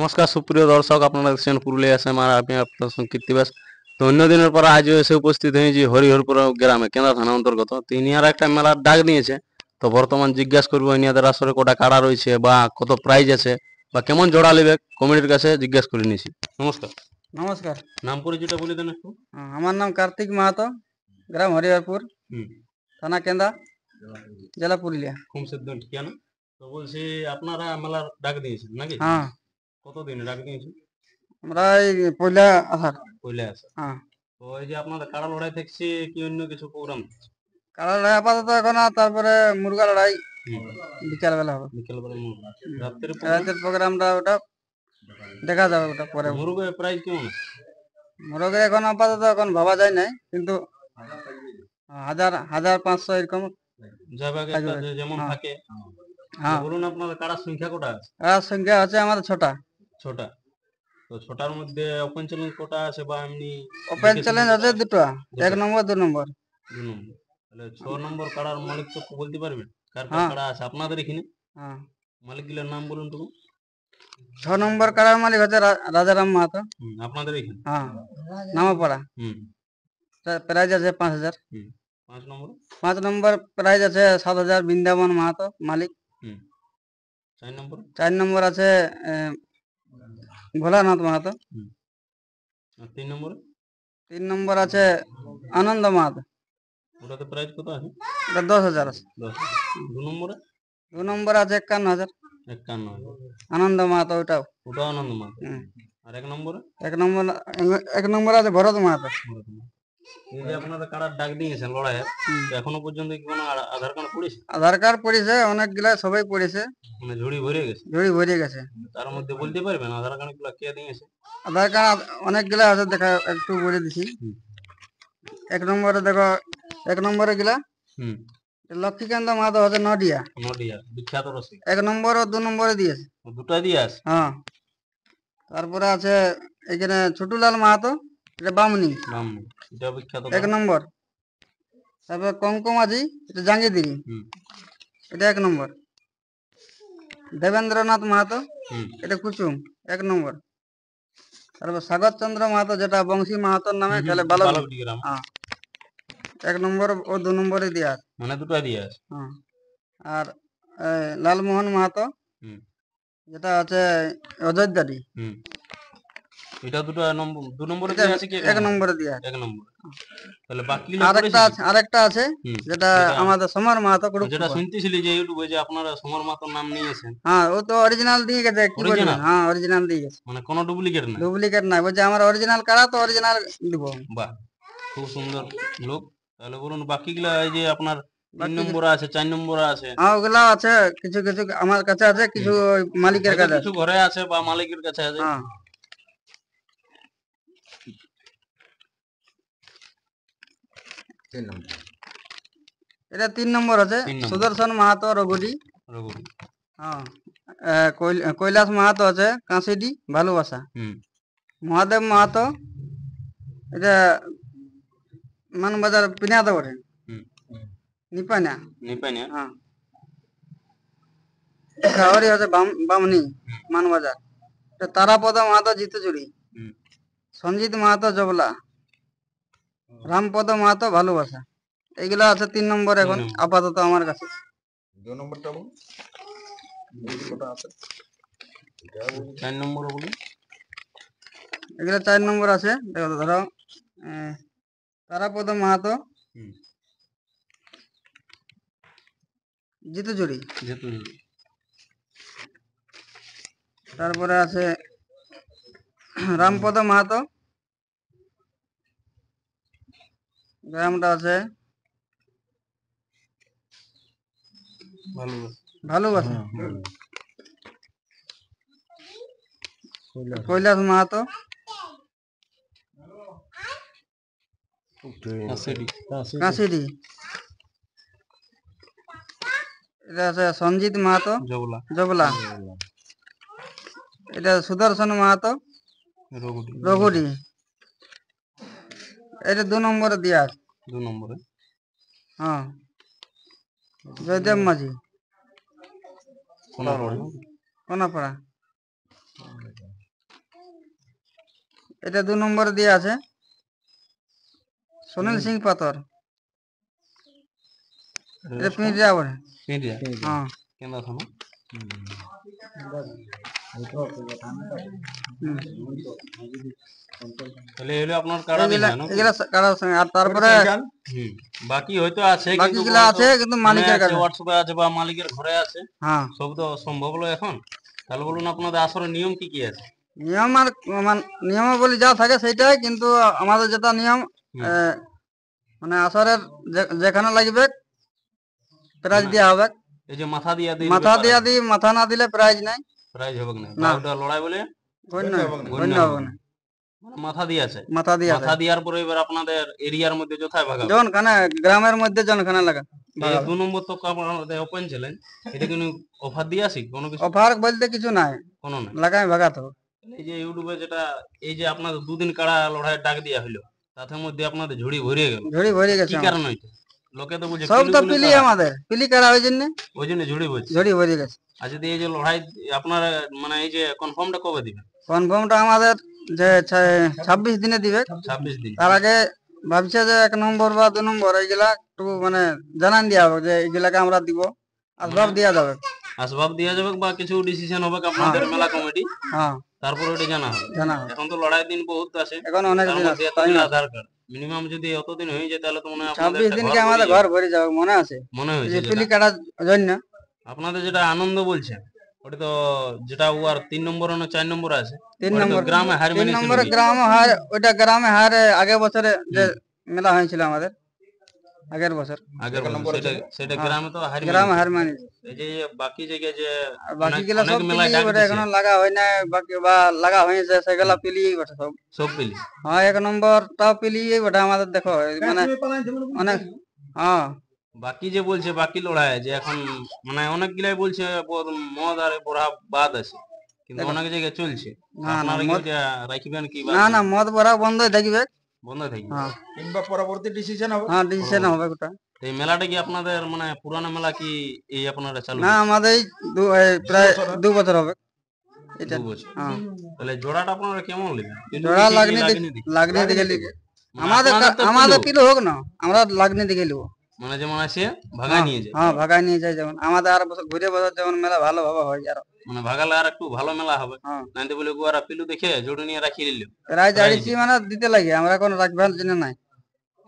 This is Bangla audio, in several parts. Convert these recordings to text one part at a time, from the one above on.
নমস্কার সুপ্রিয় দর্শক, আপনারা দেখছেন পুরুলিয়া এসএম আর আমি আপনার সঙ্গে কীর্তিবাস। তো অন্য দিনের পর আজও এসে উপস্থিত হয়েছি হরিহরপুর গ্রামে, কেন্দ্রা থানা অন্তর্গত। তো ইনিয়ারা একটা মেলার ডাক নিয়েছে। তো বর্তমান জিজ্ঞাসা করবো ইনিয়াদের আসরে কটা কাড়া রয়েছে বা কত প্রাইজ আছে বা কেমন জোড়া নেবে, কমিটির কাছে জিজ্ঞাসা করে নিয়েছি। নমস্কার। নমস্কার। নাম পরিচয়টা বলে দেন একটু। আমার নাম কার্তিক মাহাতো, গ্রাম হরিহরপুর, হুম। থানা কেন্দা, জেলা পুরুলিয়া। খুমসেদ্দ ঠিকানা। তো বলছি আপনারা মেলার ডাক দিয়েছেন নাকি? হ্যাঁ, কতদিন ডাক দিয়েছেন? আমরা এই পয়লা আসার। পয়লা আছে। হ্যাঁ, তো এই যে আপনাদের কাড়া লড়াই থাকছে কি অন্য কিছু প্রোগ্রাম? কারা লড়াই আপাতত এখন, তারপরে মুরগা লড়াই বিকাল বেলা হবে। বিকেলবেলা রাত্রে রাতের প্রোগ্রামটা ওটা দেখা যাবে, ওটা পরে। মুরগের প্রাইস কেমন আছে? মুরগের এখন আপাতত এখন ভাবা যায় নাই, কিন্তু 1,000, 1,500 এরকম যাবে যেমন হ্যাঁ, থাকে। হ্যাঁ। বলুন আপনাদের কাড়ার সংখ্যা কটা আছে? আর সংখ্যা আছে আমাদের 6টা। ছটা। তো ছটার মধ্যে ওপেন চ্যালেঞ্জ কটা আছে বা এমনি ওপেন চ্যালেঞ্জ আছে দুটো, 1 নম্বর 2 নম্বর। 2 নম্বর। তাহলে 6 নম্বর কাড়ার মালিক তো বলতে পারবেন কার কার হ্যাঁ, কাড়া আছে আপনাদের এখানে? হ্যাঁ। মালিকগুলোর নাম বলুন তো। 6 নম্বর কারার মালিক হচ্ছে রাজারাম মাহাতো। আপনাদের এখানে? হ্যাঁ, নামাপাড়া। হুম। প্রাইজ আছে 5,000। 5 নম্বর? 5 নম্বর প্রাইজ আছে 7,000, বৃন্দাবন মাহাতো মালিক। 4 নম্বর? 4 নম্বর আছে ভোলানাথ মাহাতো। আর 3 নম্বরে? 3 নম্বর আছে আনন্দ মাহাতো। ওটাতে প্রাইস কত আছে? এটা 10,000 আছে। 10। 2 নম্বরে? 2 নম্বর আছে 51,000, 51। আনন্দ মাহাতো ওটাও। ওটাও আনন্দ মাত্র। হুম। আর 1 নম্বরে? 1 নম্বর আছে ভরত মাহাতো। এই যে আপনারা কারার ডাক দিয়েছেন লড়াইয়ের, তো এখনো পর্যন্ত কি কোনো আধার কার্ড পড়েছে? আধার কার্ড পড়েছে অনেকগুলা, সবাই পড়েছে, মানে ঝুড়ি ভরে গেছে? ঝুড়ি ভরে গেছে। তার মধ্যে বলতে পারবেন আধার কার্ড গুলো কে দিয়েছে? আধার কার্ড অনেকগুলা আছে, দেখা একটু বলে দিছি। 1 নম্বরে দেখো, 1 নম্বরে গেলা হুম। লক্ষ্মীকান্ত মাহাতো আছে নডিয়া। নডিয়া বিখ্যাত রসিক। 1 নম্বর ও 2 নম্বরে দিয়েছে। দুটা দিয়ে আছে? হ্যাঁ। তারপরে আছে এখানে ছোটুলাল মাহাতো, এটা বামনি, বামনি, এটা বিখ্যাত 1 নম্বর। তারপরে কঙ্কু মাঝি, এটা জাঙ্গিদিরি, এটা 1 নম্বর। দেবেন্দ্রনাথ মাহাতো, এটা কুচুম, 1 নম্বর। তারপর স্বাগত চন্দ্র মাহাতো, যেটা বংশী মাহাতোর নামে খেলে, বালকডি। হ্যাঁ, 1 নম্বর ও 2 নম্বরে দেওয়া আছে। মানে দুটা দিয়ে আছে। হ্যাঁ। আর লালমোহন মাহাতো, যেটা আছে অযোধ্যাদি, এটা দুটো নম্বর, 2 নম্বরে দিয়ে আছে কি 1 নম্বরে দেওয়া আছে। 1 নম্বর। তাহলে বাকি আরেকটা আছে যেটা আমাদের সমর মাহাতো, যেটা শুনতেছিলি যে ইউটিউবে যে আপনারা সমর মাতার নাম নিয়েছেন। হ্যাঁ, ও তো অরিজিনাল দিয়ে গেছে, কি বলবেন। হ্যাঁ, অরিজিনাল দিয়ে গেছে, মানে কোনো ডুপ্লিকেট না? ডুপ্লিকেট নাই, বলছে আমার অরিজিনাল কারা, তো অরিজিনাল দিব। বাহ, খুব সুন্দর লোক। তাহলে বলুন বাকিগুলা, এই যে আপনার 3 নম্বর আছে, 4 নম্বর আছে। হ্যাঁ, ওগুলা আছে, কিছু কিছু আমার কাছে আছে, কিছু মালিকের কাছে আছে, কিছু ঘরে আছে বা মালিকের কাছে আছে। হ্যাঁ। এটা 3 নম্বর আছে সুদর্শন মাহাতো রঘুডি। হ্যাঁ। কৈলাস মাহাতো আছে কাঁসিডি, ভালোবাসা। মহাদেব মাহাতো, এটা মানবাজার পিনাতে ওঠে, নিপানা। হ্যাঁ। খাওয়ারি আছে বামনি, মানবাজার। এটা তারাপদ মাহাতো জিতেচুরি, সঞ্জিত মাহাতো জবলা, রামপদ মাহাতো ভালোবাসা। এইগুলা আছে 3 নম্বর এখন আপাতত আমার কাছে। 2 নম্বরটা বলুন। 4 নম্বর বলুন। এগুলা 4 নম্বর আছে, দেখো ধরো তারাপদ মাহাতো জিতুজুরি। তারপরে আছে রামপদ মাহাতো, গ্রামটা আছে ভালোবাসা। কৈলাস মাহাতো, কাঁসিডি। এটা আছে সঞ্জিত মাহাতো জবলা। এটা সুদর্শন মাহাতো রঘুডি। এটা 2 নম্বরে দেওয়া আছে। 2 নম্বরে? হ্যাঁ। জয়দেব মাঝি, কোনাপাড়া। এটা 2 নম্বরে দিয়ে আছে সুনীল সিং পাতর। এটা পিঁড়িয়া বলে। পিঁড়িয়া হ্যাঁ কেন্দ্র থানা। তাহলে এগুলো আপনার কাড়া এগুলা দিবেন নাকি? এগুলা কারার সঙ্গে আর তারপরে হুম। বাকি হয়তো আছে কিন্তু বাকিগুলা আছে কিন্তু মালিকের কাছে। হোয়াটসঅ্যাপে আছে বা মালিকের ঘরে আছে, হ্যাঁ সব তো সম্ভব হলো এখন। তাহলে বলুন আপনাদের আসলে নিয়ম কি কি আছে? নিয়ম আর নিয়মাবলী যা থাকে সেটাই, কিন্তু আমাদের যেটা নিয়ম মানে আসরের যেখানে লাগবে প্রাইজ মানে দেওয়া হবে। এই যে মাথা দিয়া দিই মাথা দিয়া দিই, মাথা না দিলে প্রাইজ নাই। প্রাইজ হবে না, না। বা ওটা লড়াই বলে গণ্য গণ্য গণ্য হবে হবে না। না। মানে মাথা দিয়েছে, মাথা দিয়া মাথা দেওয়ার পরে এবার আপনাদের এরিয়ার মধ্যে যথায় ভাগাবে। যখন খানে গ্রামের মধ্যে জনখানা লাগা এই 2 নম্বর তো আপনাদের ওপেন চ্যালেঞ্জ, এটা কিন্তু অফার দিয়ে আসি কোনো কিছু? অফার বলতে কিছু নাই, কোনো না। লাগাই ভাগাতে হবে। এই যে ইউটিউবে যেটা এই যে আপনাদের 2 দিন কাড়া লড়াই ডাক দেওয়া হলো, তার মধ্যে আপনাদের ঝুড়ি ভরিয়ে গেল, ঝুড়ি ভরে গেছে কি আমার। কারণ হইছে? লোকে তো বলছে সব পিলু তো পিলু পিলি কাড়া, আমাদের পিলি কারা ওই জন্য ওই জন্য ঝুড়ি ভরছে। ঝুড়ি ভরে গেছে। আর যদি এই যে লড়াই আপনারা মানে এই যে কনফার্মটা কবে দিবেন? কনফার্মটা আমাদের যে 26 দিনে দিবে। 26 দিন। তার আগে ভাবছে যে 1 নম্বর বা 2 নম্বর এইগুলা একটু মানে জানান দেওয়া হবে যে এইগুলাকে আমরা দিব, আসবাব দেওয়া যাবে। আসবাব দেওয়া যাবে বা কিছু ডিসিশন হবে আপনাদের মেলা কমিটি, হ্যাঁ তারপরে ওটা জানা হবে। জানা হবে। এখন তো লড়াই দিন বহুত আছে, এখন অনেক তার দিন মধ্যে আছে, এতগুলো আধার কার্ড মিনিমাম যদি অতদিন হয়ে যায় তাহলে তো মনে হয় আপনাদের 26 একটা দিনকে ঘর আমাদের ভরে ঘর যাবে। ভরে যাবে মনে আছে। মনে এই হয়েছে যে যেটা পিলি কাটার জন্য আপনাদের যেটা আনন্দ বলছেন, ওটা তো যেটা ও আর 3 নম্বর না 4 নম্বর আছে, 3 ওটা তো নম্বর গ্রামে হার 3 মেনেছিল নম্বরে কি? গ্রামে হার, ওইটা গ্রামে হার আগের বছরে যে মেলা হয়েছিল আমাদের আগের বছর, আগের বছর সেটা সেটা হ্যাঁ, গ্রামে তো হার গ্রামে মেনেছিল। হার মানি। এই যে বাকি জায়গায় যে আর বাকি অনেক গুলা অনেক সব মেলায় পিলি ডাক ওটা দিছে, এখনো লাগা হয় না, বাকি বা লাগা হয়েছে সেগুলা পিলি বটে সব। সব পেলি। হ্যাঁ 1 নম্বরটাও পিলি বটে আমাদের, দেখো মানে অনেক। হ্যাঁ বাকি যে বলছে বাকি লড়াই যে এখন মানে অনেকগুলাই বলছে মদ আর বড়া বাদ আছে, কিন্তু দেখো, অনেক জায়গায় চলছে। তো না না আপনারা কি মদ, ওটা রাখবেন কি না বাদ না মদ ভরা বন্ধই থাকবে। বন্ধ থাকবে? হ্যাঁ কিংবা পরবর্তী ডিসিশন হবে। হ্যাঁ ডিসিশন হবে ওটা। তো এই মেলাটা কি আপনাদের মানে পুরানো মেলা কি এই আপনারা চালু না করছেন? আমাদের এই প্রায় 2 বছর হবে এটা। 2 বছর। হ্যাঁ তাহলে জোড়াটা আপনারা কেমন নেবেন? জোড়া লাগনি লাগনি দিকে? লাগনি দিকে লিখে মানে আমাদের আপনাদের তো আমাদের পিলো, পিলো হোক না, আমরা লাগনি দিকে লিখবো। মানে যেমন আছে ভাগা হ্যাঁ নিয়ে যায়, হ্যাঁ ভাগায় নিয়ে যায়, যেমন আমাদের আর বছর ঘুরে বছর যেমন মেলা ভালোভাবে হয় আর। মানে ভাগালে আর একটু ভালো মেলা হবে। হ্যাঁ নাইতে বলে গোয়ারা পিলু দেখে জোড়ে নিয়ে রাখিয়ে নিল। প্রায় জাড়িছি মানে দিতে লাগে, আমরা কোনো রাখবার জন্য নাই।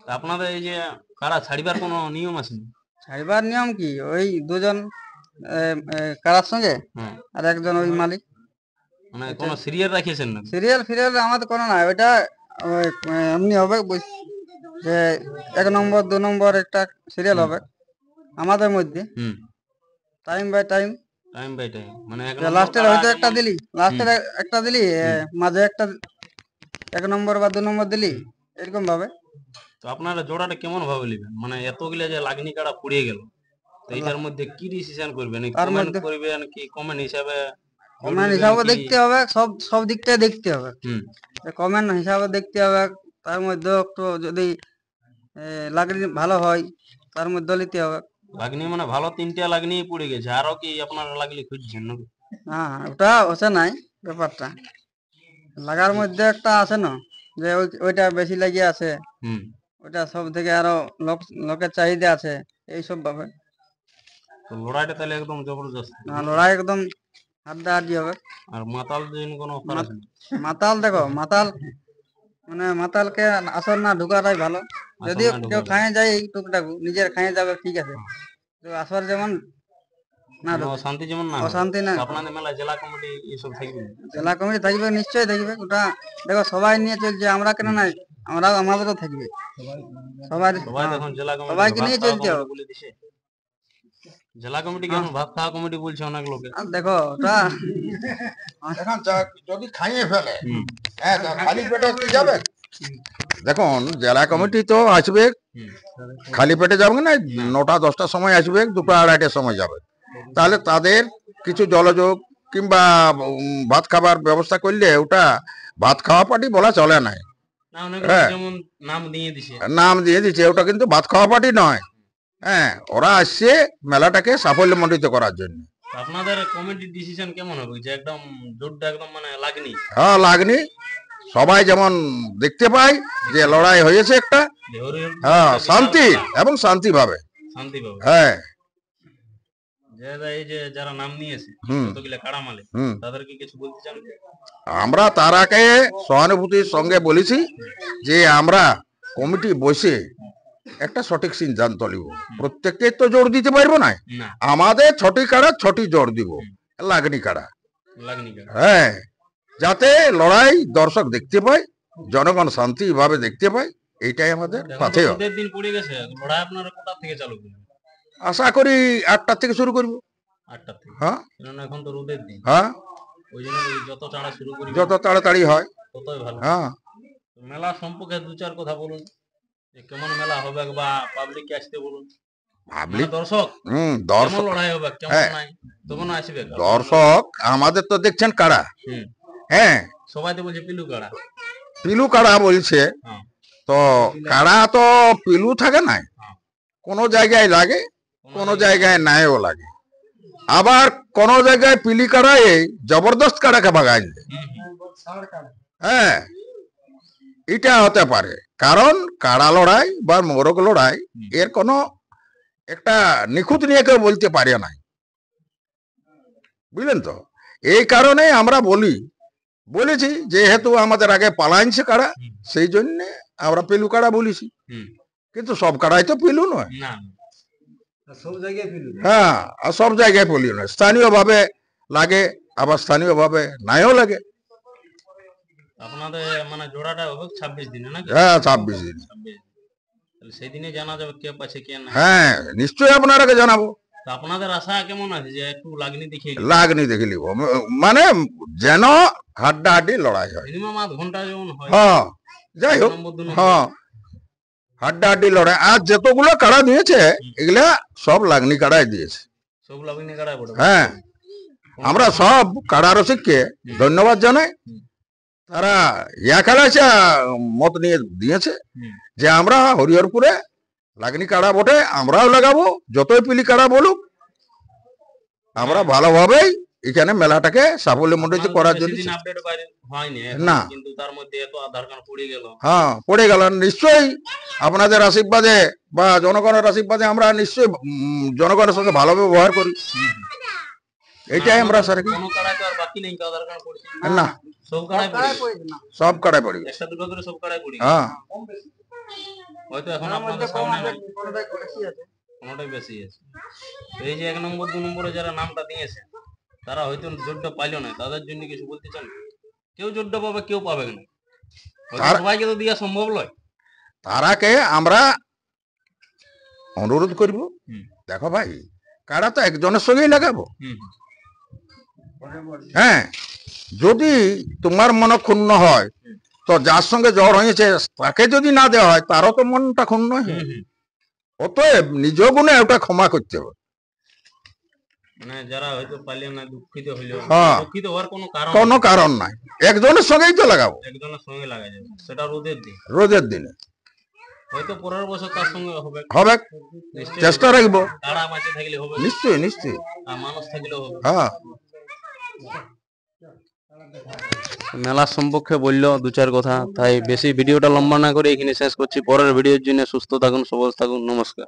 তা আপনাদের এই যে কারা ছাড়িবার কোনো নিয়ম আছে না? ছাড়বার নিয়ম কি, ওই দুজন কারার সঙ্গে হ্যাঁ, আর একজন ওই মালিক। মানে কোনো সিরিয়াল রাখিয়েছেন না? সিরিয়াল ফিরিয়াল আমাদের কোনো নাই, ওইটা ওই, এমনি হবে যে 1 নম্বর 2 নম্বর একটা সিরিয়াল হবে আমাদের মধ্যে, হুম, time by time. Time by time মানে এক লাস্টের নম্বর হয়তো কারা একটা যেমন- দিলি, লাস্টের একটা দিলি, মাঝে একটা 1 নম্বর বা 2 নম্বর দিলি, এরকম ভাবে। তো আপনারা জোড়াটা কেমন ভাবে নেবেন? মানে এতগুলা যে লাগনি কাড়া পুড়িয়ে গেল, তো এইটার মধ্যে কি ডিসিশন করবেন? তার কমেন্ট মধ্যে করবেন কি কমেন্ট হিসাবে জোর কমেন্ট দিবেন হিসাবে কি? দেখতে হবে, সব সব দিকটাই দেখতে হবে। হুম, কমেন্ট হিসাবে দেখতে হবে, তার মধ্যে একটু যদি লাগনি ভালো হয় তার মধ্যে নিতে হবে। লাগনি মানে ভালো 3টা লাগনি পুড়ে গেছে, আরো কি আপনারা লাগলি খুঁজছেন নাকি? হ্যাঁ ওটা হচ্ছে নাই ব্যাপারটা, লাগার মধ্যে একটা আছে না যে ওইটা বেশি লাগিয়ে আছে, হুম, ওটা সব থেকে আরো লোকের চাহিদা আছে, এইসব ভাবে। তো লড়াইটা তাহলে একদম জবরদস্ত। লড়াই একদম হাড্ডাহাড্ডি হবে। আর মাতাল দিন কোনো অফার আছে না? মাতাল দেখো, মাতাল মানে মাতালকে আসর না ঢুকাটাই ভালো। যদি না কেউ ঢোকাটা। খাইয়ে যায় এই টুকটাকু নিজের খাইয়ে যাবে ঠিক আছে, তো আসর যেমন না মানে ঢুকে, অশান্তি যেমন না হয়। অশান্তি না। তো আপনাদের মেলা জেলা কমিটি এইসব থাকবে? জেলা কমিটি থাকবে, নিশ্চয়ই থাকবে। ওটা দেখো সবাই নিয়ে চলছে, আমরা কেন নাই, আমরাও আমাদেরও থাকবে। সবাই সবাই দেখুন জেলা কমিটি সবাইকে ভাত নিয়ে খাওয়া চলতে কমিটি হবে। বলে দিছে। জেলা কমিটি কি এখন ভাত খাওয়া কমিটি বলছে অনেক লোকে। আর দেখো ওটা এখন যদি খাইয়ে ফেলে, হুম, হ্যাঁ তা খালি পেটে কি যাবে? দেখুন জেলা কমিটি তো আসবে, হুম, খালি পেটে যাবে না, 9টা 10টার সময় আসবে, 2টা 2:30টার সময় যাবে। তাহলে তাদের কিছু জলযোগ কিংবা ভাত খাবার ব্যবস্থা করলে ওটা ভাত খাওয়া পার্টি বলা চলে না। না অনেক লোক হ্যাঁ। যেমন নাম দিয়ে দিছে। নাম দিয়ে দিচ্ছে, ওটা কিন্তু ভাত খাওয়া পার্টি নয়। হ্যাঁ, ওরা আসছে মেলাটাকে সাফল্যমণ্ডিত করার জন্য। তো আপনাদের কমিটির ডিসিশন কেমন হবে যে একদম জোরটা একদম মানে লাগনি? হ্যাঁ লাগনি, সবাই যেমন দেখতে পায় যে লড়াই হয়েছে একটা, যে হরিহর হ্যাঁ, শান্তি এবং শান্তি ভাবে, শান্তি পাবে। হ্যাঁ। এই যে যারা নাম নিয়েছে হুম। কতগুলা কাড়া মালিক, হুম। তাদেরকে কিছু বলতে চান? আমরা তারাকে সহানুভূতির সঙ্গে বলেছি যে আমরা কমিটি বসে একটা সঠিক সিদ্ধান্ত নিব। প্রত্যেককে তো জোর দিতে পারবো না, না, আমাদের ছটি কাড়া ছটি জোর দিব, লাগনি কাড়া, লাগনি কাড়া। হ্যাঁ, যাতে লড়াই দর্শক দেখতে পায়, জনগণ শান্তি ভাবে দেখতে পায়, এইটাই আমাদের এখন তো পাথেয়। রোদের দিন পড়ে গেছে, লড়াই আপনারা কোথা থেকে চালু করবেন? আশা করি 8টা থেকে শুরু করব। 8টা থেকে? হ্যাঁ, কেননা এখন তো রোদের দিন, হ্যাঁ, ওই জন্য যত চাড়া শুরু করি যত তাড়াতাড়ি হয়। ততই ভালো। হ্যাঁ, তো মেলা সম্পর্কে দু চার কথা বলুন, যে কেমন মেলা হবে বা পাবলিক আসতে বলুন, পাবলিক, দর্শক কেমন দর্শক, লড়াই হবে, কেমন হ্যাঁ। নাই তখন আসবে। দর্শক আমাদের তো দেখছেন কাড়া, হুম, হ্যাঁ, সবাই তো বলছে পিলু কাড়া। পিলু কাড়া বলছে, হ্যাঁ, তো কাড়া তো পিলু থাকে না, হ্যাঁ। কোনো জায়গায় লাগে, কোনো জায়গায় নাইও লাগে, আবার কোন জায়গায় পিলি কাড়ায় জবরদস্ত কাড়াকে ভাগায় দেয়। হুম, হুম। হ্যাঁ, এটা হতে পারে, কারণ কাড়া লড়াই বা মোরগ লড়াই এর কোনো একটা নিখুঁত নিয়ে কেউ বলতে পারে না, বুঝলেন তো। এই কারণে আমরা বলেছি যেহেতু আমাদের আগে পালাইছে কাড়া, সেই জন্য আমরা পিলু কাড়া বলেছি, হুম। কিন্তু সব কাড়াই তো পিলু নয়। না, সব জায়গায় ফিলু হ্যাঁ, আর সব জায়গায় পিলু নয়, স্থানীয় ভাবে লাগে, আবার স্থানীয় ভাবে নাইও লাগে। আপনাদের মানে জোড়াটা হবে 26 দিনে নাকি? হ্যাঁ, 26 দিন। 26 দিন। তাহলে সেই দিনে জানা যাবে কে পাচ্ছে কে না। হ্যাঁ, নিশ্চয়ই আপনারাকে জানাবো। তো আপনাদের আশা কেমন আছে যে একটু লাগনি দেখিয়ে লাগনি দেখে নিব, মানে যেন হাড্ডাহাড্ডি লড়াই হয়। মিনিমাম আধ ঘন্টা যেমন হয়। হ্যাঁ, যাই হোক, নম্বর দু নম্বর। হ্যাঁ, হাড্ডাহাড্ডি লড়াই। আর যতগুলো কাড়া দিয়েছে এগুলা সব লাগনি কাড়াই দিয়েছে। সব লাগনি কাড়াই বড়। হ্যাঁ, আমরা সব কাড়া রসিককে ধন্যবাদ জানাই, তারা ইয়া খেলাছে মত নিয়ে দিয়েছে হুম। যে আমরা হরিহরপুরে লাগনি কাড়া বটে, আমরাও লাগাবো, যতই পিলি কাড়া বলুক, আমরা ভালোভাবেই এখানে মেলাটাকে সাফল্যমণ্ডিত করার জন্য। বেশি দিন আপডেট হয়নি এখন, না। কিন্তু তার মধ্যে এত আধার কার্ড পড়ে গেল। হ্যাঁ, পড়ে গেল, নিশ্চয়ই আপনাদের আশীর্বাদে বা জনগণের আশীর্বাদে আমরা নিশ্চয়ই জনগণের সঙ্গে ভালো ব্যবহার করি, এইটাই আমরা স্যার কি। কোনো কাড়াই তো আর বাকি নেই আধার কার্ড পড়ছে না, সব কাড়াই পড়ে পড়েছে না সব কাড়াই পড়ি। একটা দুটো করে সব কাড়াই পড়ে হ্যাঁ, হয়তো এখন তার মধ্যে আপনাদের সামনে নাই, কোনোটাই বেশি আছে। কোনোটাই বেশি আছে। তো এই যে 1 নম্বর 2 নম্বরে যারা নামটা দিয়েছে তারা হয়তো জোরটা পাইলো না, তাদের জন্য কিছু বলতে চান? কেউ জোরটা পাবে, কেউ পাবে না, হয়তো সবাইকে তো দেওয়া সম্ভব নয়। তারাকে আমরা অনুরোধ করব, হুম। দেখো ভাই, কাড়া তো একজনের সঙ্গেই লাগাবো। হুম, হ্যাঁ, যদি তোমার মন ক্ষুণ্ণ হয়, তো যার সঙ্গে জ্বর হয়েছে তাকে যদি না দেওয়া হয়, তারও তো মনটা ক্ষুণ্ণ হয়। হুম, হুম। অতএব নিজ গুণে ওটা ক্ষমা করতে হবে। মানে যারা হয়তো পাইলে না দুঃখিত হইলো, হ্যাঁ। দুঃখিত হওয়ার কোনো কারণ কোনো কারণ নাই, একজনের সঙ্গেই তো লাগাবো, একজনের সঙ্গে লাগা যাবে, সেটা রোদের দিন। রোদের দিনে হয়তো পরের বছর তার সঙ্গে হবে, হবে, নিশ্চয়ই চেষ্টা রাখবো, তারা মাঝে থাকলে হবে, নিশ্চয়ই নিশ্চয়ই। আর মানুষ থাকলেও হবে। হ্যাঁ, মেলার সম্পর্কে বললো দু চার কথা, তাই বেশি ভিডিওটা লম্বা না করে এখানে শেষ করছি। পরের ভিডিওর জন্য সুস্থ থাকুন, সবল থাকুন, নমস্কার।